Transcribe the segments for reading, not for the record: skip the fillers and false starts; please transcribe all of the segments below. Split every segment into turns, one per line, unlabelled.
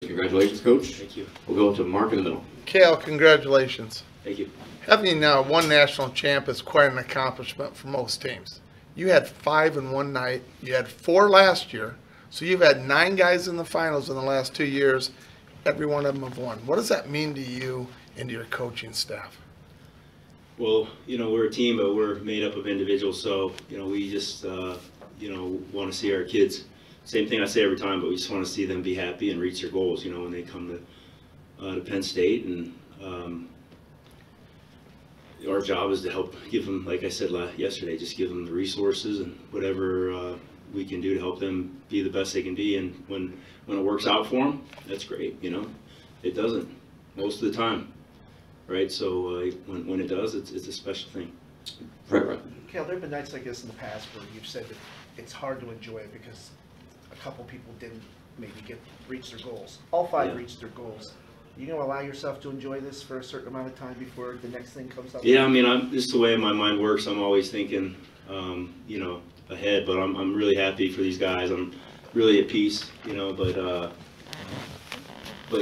Congratulations, Coach.
Thank you.
We'll go to Mark in the middle.
Cael, congratulations.
Thank you.
Having now one national champ is quite an accomplishment for most teams. You had 5 in one night. You had 4 last year. So you've had 9 guys in the finals in the last 2 years. Every one of them have won. What does that mean to you and to your coaching staff?
Well, we're a team, but we're made up of individuals. So, we just, want to see our kids. Same thing I say every time, but we just want to see them be happy and reach their goals, when they come to Penn State. And our job is to help give them, like I said yesterday, just give them the resources and whatever we can do to help them be the best they can be. And when it works out for them, that's great. It doesn't most of the time, right? So when it does, it's a special thing.
Right.
Cael, there have been nights like this in the past where you've said that it's hard to enjoy it because a couple people didn't maybe reach their goals. All 5 reached their goals. You gonna allow yourself to enjoy this for a certain amount of time before the next thing comes up?
Yeah, I'm just the way my mind works. I'm always thinking, ahead. But I'm really happy for these guys. I'm really at peace, But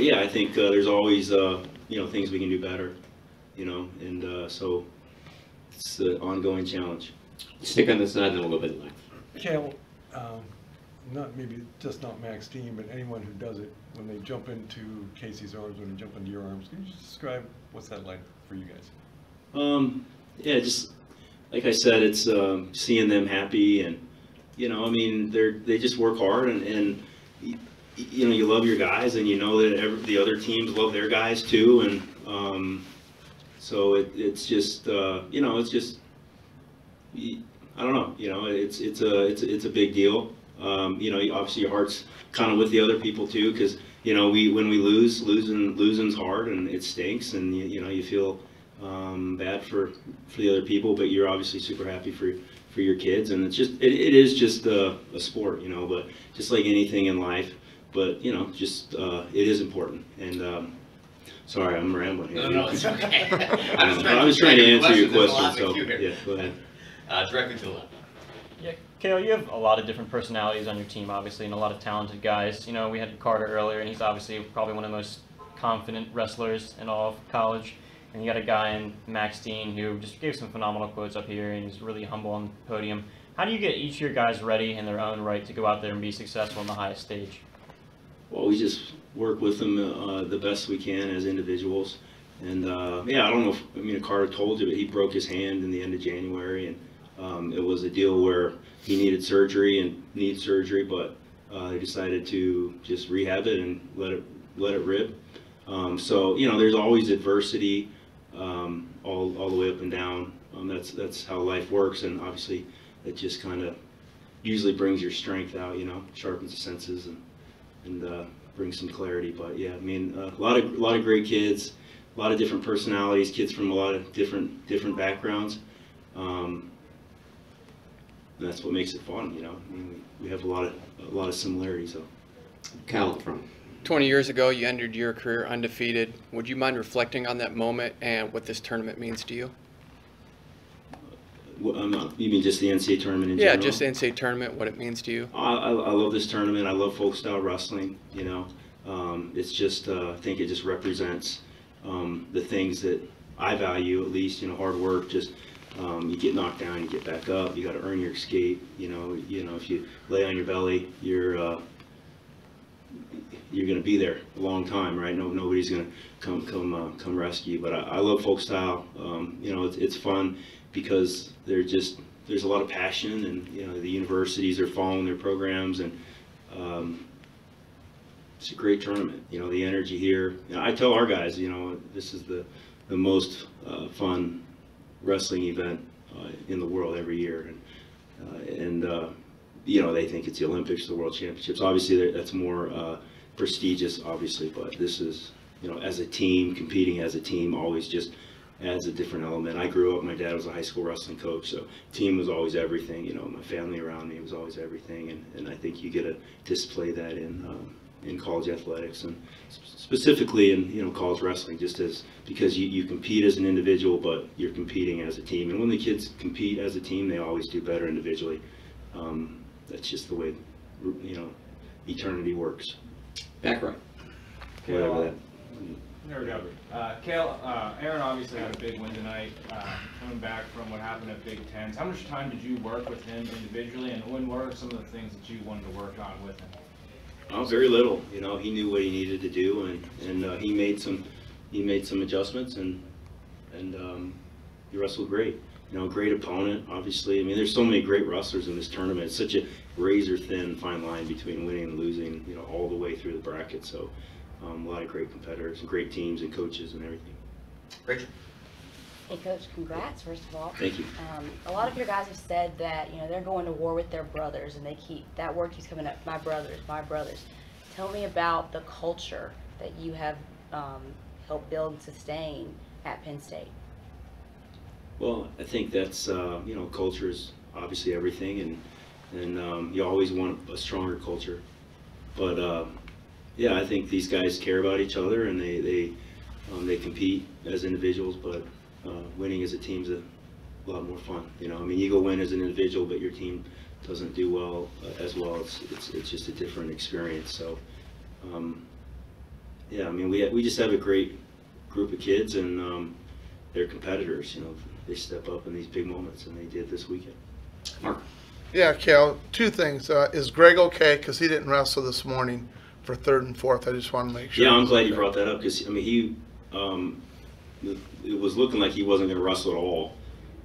yeah, I think there's always things we can do better, and so it's an ongoing challenge.
Stick on this side, then we'll go bit length.
Cael, not Mac's team, but anyone who does it, when they jump into Casey's arms, when they jump into your arms, can you just describe what's that like for you guys?
Yeah, just like I said, it's seeing them happy, and they just work hard, and you love your guys, and that the other teams love their guys too, and so it's just it's just I don't know, it's a big deal. Obviously your heart's kind of with the other people too, because when we losing's hard and it stinks, and you feel bad for the other people, but you're obviously super happy for your kids, and it is just a sport, but just like anything in life, but it is important. And sorry, I'm rambling here.
No, it's okay.
I was trying to answer your question, so yeah, go ahead.
Directly to the left.
Yeah, Cael, you have a lot of different personalities on your team, obviously, and a lot of talented guys. We had Carter earlier, and he's obviously probably one of the most confident wrestlers in all of college. And you got a guy in Max Dean who just gave some phenomenal quotes up here, and he's really humble on the podium. How do you get each of your guys ready in their own right to go out there and be successful on the highest stage?
Well, we just work with them the best we can as individuals. And yeah, I don't know if Carter told you, but he broke his hand in the end of January, and it was a deal where he needed surgery and needs surgery, but they decided to just rehab it and let it rip. So there's always adversity all the way up and down. That's how life works, and obviously it just kind of usually brings your strength out, sharpens the senses and brings some clarity. But yeah, a lot of great kids, a lot of different personalities, kids from a lot of different backgrounds. And that's what makes it fun, we have a lot of similarities. So,
Cael from
20 years ago, you ended your career undefeated. Would you mind reflecting on that moment and what this tournament means to you?
You mean just the NCAA tournament in general?
Yeah, just the NCAA tournament, what it means to you.
I love this tournament. I love folk style wrestling. It's just I think it just represents the things that I value, at least. Hard work. Just you get knocked down, you get back up. You got to earn your escape. If you lay on your belly, you're going to be there a long time, right? Nobody's going to come rescue you. But I love folk style. It's fun because there's a lot of passion, and the universities are following their programs, and it's a great tournament. The energy here. I tell our guys, this is the most fun wrestling event in the world every year, and they think it's the Olympics, the World Championships. Obviously, that's more prestigious, obviously, but this is, as a team, competing as a team always just adds a different element. I grew up, my dad was a high school wrestling coach, so team was always everything. My family around me was always everything, and I think you get to display that in college athletics, and specifically in college wrestling, just because you compete as an individual, but you're competing as a team. And when the kids compete as a team, they always do better individually. That's just the way eternity works.
Back right.
whatever that.
There we go. Cael, Aaron obviously had a big win tonight, coming back from what happened at Big Ten. How much time did you work with him individually, and what are some of the things that you wanted to work on with him?
Very little. You know, he knew what he needed to do, and he made some adjustments, and he wrestled great. You know, great opponent, obviously. I mean, there's so many great wrestlers in this tournament. It's such a razor-thin fine line between winning and losing, you know, all the way through the bracket. So, a lot of great competitors and great teams and coaches and everything.
Rachel.
Hey, Coach, congrats, first of all.
Thank you.
A lot of your guys have said that, you know, they're going to war with their brothers, and that word keeps coming up, my brothers, my brothers. Tell me about the culture that you have helped build and sustain at Penn State.
Well, I think that's, you know, culture is obviously everything, and you always want a stronger culture. But, yeah, I think these guys care about each other, and they compete as individuals, but winning as a team is a lot more fun. You know, I mean, you go win as an individual, but your team doesn't do well as well. It's just a different experience. So, yeah, I mean, we just have a great group of kids, and they're competitors. You know, they step up in these big moments, and they did this weekend.
Mark.
Yeah, Cael, two things. Is Greg okay? Because he didn't wrestle this morning for third and fourth. I just want to make sure.
Yeah, I'm glad you brought that up, because I mean, it was looking like he wasn't going to wrestle at all,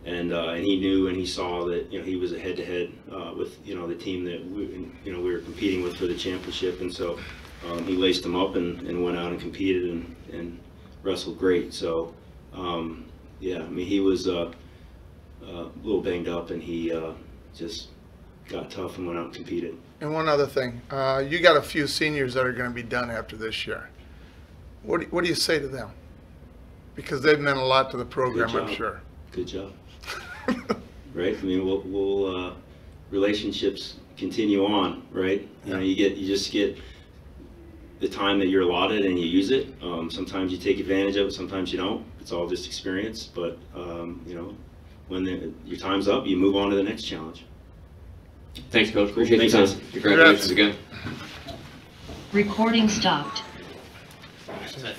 and he knew and he saw that, you know, he was a head-to-head with, you know, the team that we were competing with for the championship, and so he laced him up and went out and competed and wrestled great. So yeah, I mean, he was a little banged up, and he just got tough and went out and competed.
And one other thing, you got a few seniors that are going to be done after this year. What do you say to them? Because they've meant a lot to the program, I'm sure.
Good job. Right? I mean, we'll relationships continue on, right? You know, you just get the time that you're allotted and you use it. Sometimes you take advantage of it, sometimes you don't. It's all just experience. But you know, when your time's up, you move on to the next challenge.
Thanks, Coach. Appreciate your
Thanks,
time. Congratulations again.
Recording stopped.
I think